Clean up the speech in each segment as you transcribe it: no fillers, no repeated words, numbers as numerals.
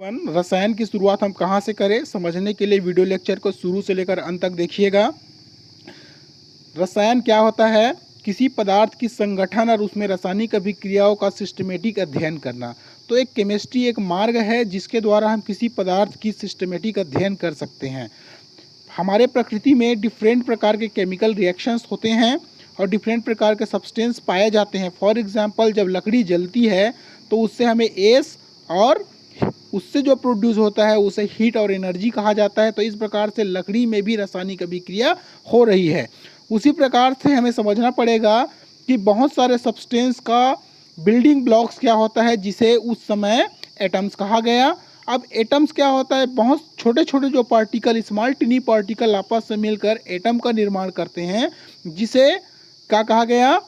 रसायन की शुरुआत हम कहाँ से करें, समझने के लिए वीडियो लेक्चर को शुरू से लेकर अंत तक देखिएगा। रसायन क्या होता है? किसी पदार्थ की संगठन और उसमें रासायनिक अभिक्रियाओं का सिस्टमेटिक अध्ययन करना। तो एक केमिस्ट्री एक मार्ग है जिसके द्वारा हम किसी पदार्थ की सिस्टमेटिक अध्ययन कर सकते हैं। हमारे प्रकृति में डिफरेंट प्रकार के केमिकल रिएक्शंस होते हैं और डिफरेंट प्रकार के सब्सटेंस पाए जाते हैं। फॉर एग्जांपल, जब लकड़ी जलती है तो उससे हमें एस और उससे जो प्रोड्यूस होता है उसे हीट और एनर्जी कहा जाता है। तो इस प्रकार से लकड़ी में भी रासायनिक अभिक्रिया हो रही है। उसी प्रकार से हमें समझना पड़ेगा कि बहुत सारे सब्सटेंस का बिल्डिंग ब्लॉक्स क्या होता है, जिसे उस समय एटम्स कहा गया। अब एटम्स क्या होता है? बहुत छोटे छोटे जो पार्टिकल, स्मॉल टिनी पार्टिकल आपस में मिलकर एटम का निर्माण करते हैं, जिसे क्या कहा गया?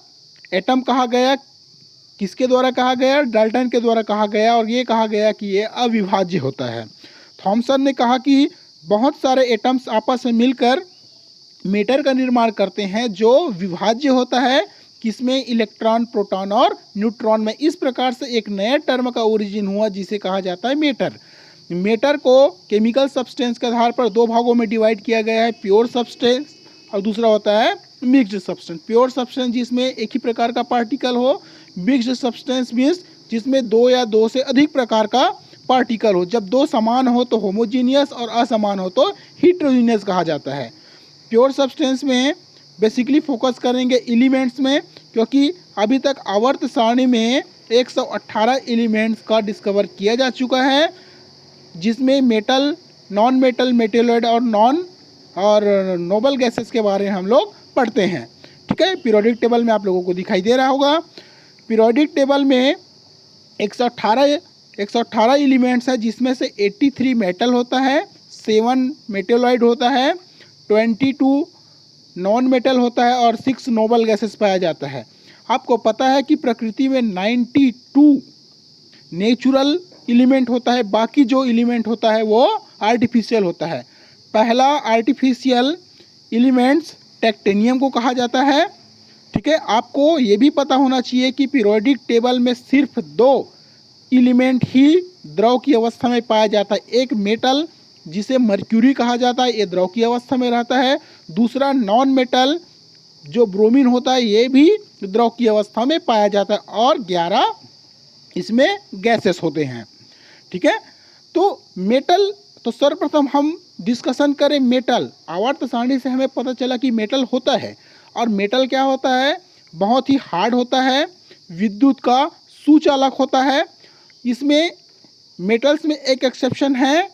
एटम कहा गया। किसके द्वारा कहा गया? डाल्टन के द्वारा कहा गया। और ये कहा गया कि ये अविभाज्य होता है। थॉमसन ने कहा कि बहुत सारे एटम्स आपस में मिलकर मैटर का निर्माण करते हैं जो विभाज्य होता है। किसमें? इलेक्ट्रॉन, प्रोटॉन और न्यूट्रॉन में। इस प्रकार से एक नया टर्म का ओरिजिन हुआ जिसे कहा जाता है मैटर। मैटर को केमिकल सब्सटेंस के आधार पर दो भागों में डिवाइड किया गया है, प्योर सब्सटेंस और दूसरा होता है मिक्स्ड सब्सटेंस। प्योर सब्सटेंस जिसमें एक ही प्रकार का पार्टिकल हो, मिक्स्ड सब्सटेंस मीन्स जिसमें दो या दो से अधिक प्रकार का पार्टिकल हो। जब दो समान हो तो होमोजीनियस और असमान हो तो हिट्रोजीनियस कहा जाता है। प्योर सब्सटेंस में बेसिकली फोकस करेंगे एलिमेंट्स में, क्योंकि अभी तक आवर्त सारणी में 118 एलिमेंट्स का डिस्कवर किया जा चुका है, जिसमें मेटल, नॉन मेटल, मेटेलॉइड और नोबल गैसेस के बारे में हम लोग पढ़ते हैं। ठीक है, पीरियोडिक टेबल में आप लोगों को दिखाई दे रहा होगा। पीरियोडिक टेबल में 118 एलिमेंट्स है, जिसमें से 83 मेटल होता है, 7 मेटेलॉइड होता है, 22 नॉन मेटल होता है और 6 नोबल गैसेस पाया जाता है। आपको पता है कि प्रकृति में 92 नेचुरल एलिमेंट होता है, बाकी जो एलिमेंट होता है वो आर्टिफिशियल होता है। पहला आर्टिफिशियल एलिमेंट्स टेक्टेनियम को कहा जाता है। ठीक है, आपको ये भी पता होना चाहिए कि पीरियोडिक टेबल में सिर्फ 2 एलिमेंट ही द्रव की अवस्था में पाया जाता है। एक मेटल जिसे मर्क्यूरी कहा जाता है, ये द्रव की अवस्था में रहता है। दूसरा नॉन मेटल जो ब्रोमीन होता है, ये भी द्रव की अवस्था में पाया जाता है। और 11 इसमें गैसेस होते हैं। ठीक है, तो मेटल, तो सर्वप्रथम हम डिस्कशन करें मेटल। आवर्त सारणी से हमें पता चला कि मेटल होता है। और मेटल क्या होता है? बहुत ही हार्ड होता है, विद्युत का सुचालक होता है। इसमें मेटल्स में एक एक्सेप्शन है,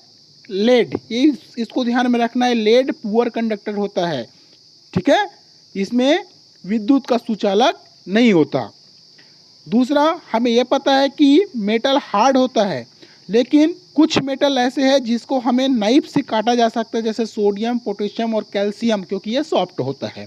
लेड। ये इसको ध्यान में रखना है, लेड पुअर कंडक्टर होता है। ठीक है, इसमें विद्युत का सुचालक नहीं होता। दूसरा, हमें यह पता है कि मेटल हार्ड होता है, लेकिन कुछ मेटल ऐसे हैं जिसको हमें नाइफ से काटा जा सकता है, जैसे सोडियम, पोटेशियम और कैल्शियम, क्योंकि यह सॉफ्ट होता है।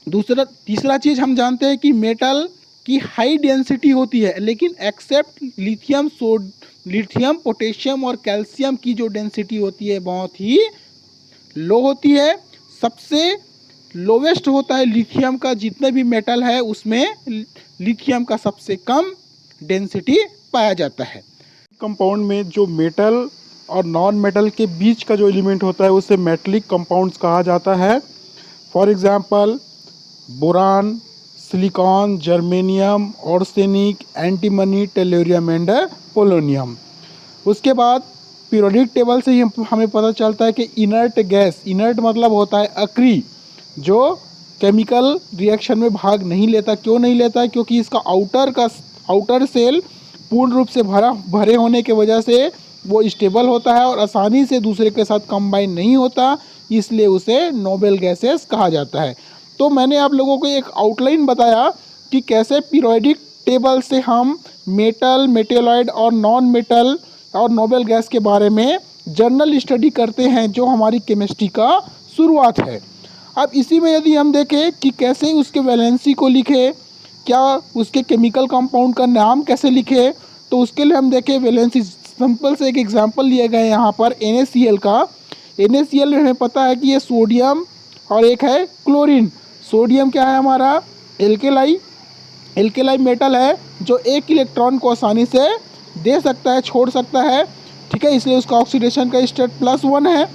तीसरा चीज़ हम जानते हैं कि मेटल की हाई डेंसिटी होती है, लेकिन एक्सेप्ट लिथियम, पोटेशियम और कैल्शियम की जो डेंसिटी होती है बहुत ही लो होती है। सबसे लोवेस्ट होता है लिथियम का। जितने भी मेटल है उसमें लिथियम का सबसे कम डेंसिटी पाया जाता है। कंपाउंड में जो मेटल और नॉन मेटल के बीच का जो एलिमेंट होता है उसे मेटलिक कंपाउंड्स कहा जाता है। For example, boron, silicon, germanium, arsenic, antimony, tellurium and polonium. उसके बाद पीरियोडिक टेबल से ही हमें पता चलता है कि इनर्ट गैस, इनर्ट मतलब होता है अक्रिय, जो केमिकल रिएक्शन में भाग नहीं लेता। क्यों नहीं लेता है? क्योंकि इसका आउटर सेल पूर्ण रूप से भरे होने के वजह से वो स्टेबल होता है और आसानी से दूसरे के साथ कंबाइन नहीं होता, इसलिए उसे नोबल गैसेस कहा जाता है। तो मैंने आप लोगों को एक आउटलाइन बताया कि कैसे पीरियोडिक टेबल से हम मेटल, मेटेलॉइड और नॉन मेटल और नोबल गैस के बारे में जर्नल स्टडी करते हैं, जो हमारी केमिस्ट्री का शुरुआत है। अब इसी में यदि हम देखें कि कैसे उसके वैलेंसी को लिखे, क्या उसके केमिकल कंपाउंड का नाम कैसे लिखे, तो उसके लिए हम देखें वैलेंसी। सिंपल से एक एग्जांपल लिए गए यहाँ पर NaCl का। NaCl हमें पता है कि ये सोडियम और एक है क्लोरीन। सोडियम क्या है हमारा? एल्केलाई मेटल है जो एक इलेक्ट्रॉन को आसानी से दे सकता है, छोड़ सकता है, ठीक है, इसलिए उसका ऑक्सीडेशन का स्टेट +1 है।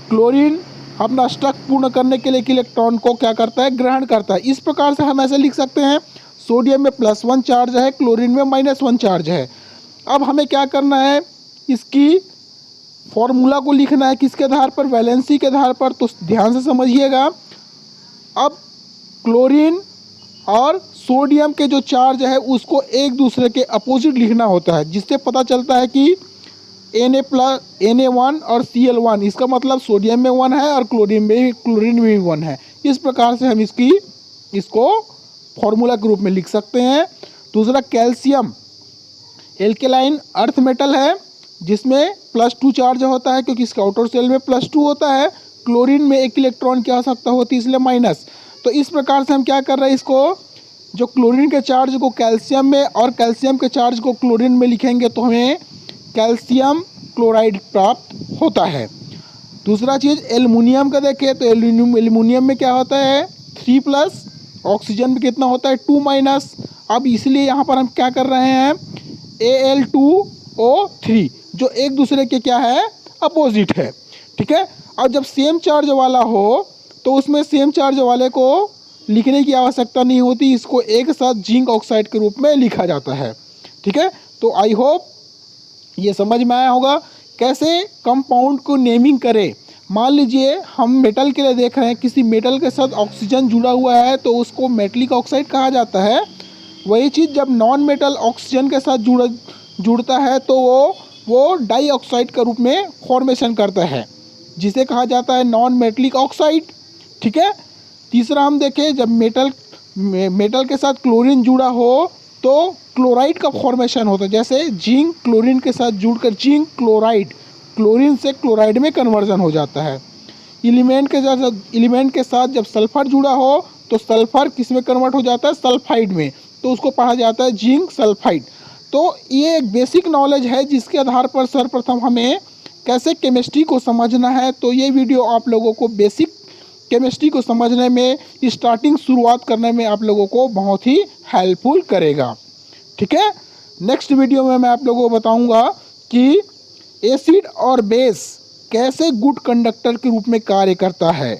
क्लोरीन अपना स्टक पूर्ण करने के लिए एक इलेक्ट्रॉन को क्या करता है, ग्रहण करता है। इस प्रकार से हम ऐसे लिख सकते हैं, सोडियम में +1 चार्ज है, क्लोरीन में -1 चार्ज है। अब हमें क्या करना है, इसकी फॉर्मूला को लिखना है, किसके आधार पर, वैलेंसी के आधार पर। तो ध्यान से समझिएगा। अब क्लोरीन और सोडियम के जो चार्ज है उसको एक दूसरे के अपोजिट लिखना होता है, जिससे पता चलता है कि Na1 और Cl1, इसका मतलब सोडियम में 1 है और क्लोरीन में भी 1 है। इस प्रकार से हम इसको फॉर्मूला के रूप में लिख सकते हैं। दूसरा, कैल्शियम एल्केलाइन अर्थ मेटल है, जिसमें +2 चार्ज होता है, क्योंकि इसका आउटर शेल में +2 होता है। क्लोरीन में 1 इलेक्ट्रॉन की आवश्यकता होती है, इसलिए माइनस। तो इस प्रकार से हम क्या कर रहे हैं, इसको जो क्लोरीन के चार्ज को कैल्शियम में और कैल्शियम के चार्ज को क्लोरीन में लिखेंगे तो हमें कैल्शियम क्लोराइड प्राप्त होता है। दूसरा चीज़, एल्युमिनियम का देखें तो एल्युमिनियम में क्या होता है, 3+, ऑक्सीजन में कितना होता है, 2-। अब इसलिए यहाँ पर हम क्या कर रहे हैं, Al2O3, जो एक दूसरे के क्या है, अपोजिट है, ठीक है। और जब सेम चार्ज वाला हो तो उसमें सेम चार्ज वाले को लिखने की आवश्यकता नहीं होती, इसको एक साथ जिंक ऑक्साइड के रूप में लिखा जाता है, ठीक है। तो आई होप ये समझ में आया होगा कैसे कंपाउंड को नेमिंग करें। मान लीजिए हम मेटल के लिए देख रहे हैं, किसी मेटल के साथ ऑक्सीजन जुड़ा हुआ है तो उसको मेटलिक ऑक्साइड कहा जाता है। वही चीज़ जब नॉन मेटल ऑक्सीजन के साथ जुड़ता है तो वो डाइऑक्साइड के रूप में फॉर्मेशन करता है, जिसे कहा जाता है नॉन मेटलिक ऑक्साइड, ठीक है। तीसरा हम देखें, जब मेटल के साथ क्लोरीन जुड़ा हो तो क्लोराइड का फॉर्मेशन होता है, जैसे जिंक क्लोरीन के साथ जुड़कर जिंक क्लोराइड, क्लोरीन से क्लोराइड में कन्वर्जन हो जाता है। एलिमेंट के साथ जब सल्फर जुड़ा हो तो सल्फर किस में कन्वर्ट हो जाता है, सल्फाइड में, तो उसको पढ़ा जाता है जिंक सल्फाइड। तो ये एक बेसिक नॉलेज है जिसके आधार पर सर्वप्रथम हमें कैसे केमिस्ट्री को समझना है। तो ये वीडियो आप लोगों को बेसिक केमिस्ट्री को समझने में, स्टार्टिंग शुरुआत करने में आप लोगों को बहुत ही हेल्पफुल करेगा, ठीक है। नेक्स्ट वीडियो में मैं आप लोगों को बताऊंगा कि एसिड और बेस कैसे गुड कंडक्टर के रूप में कार्य करता है।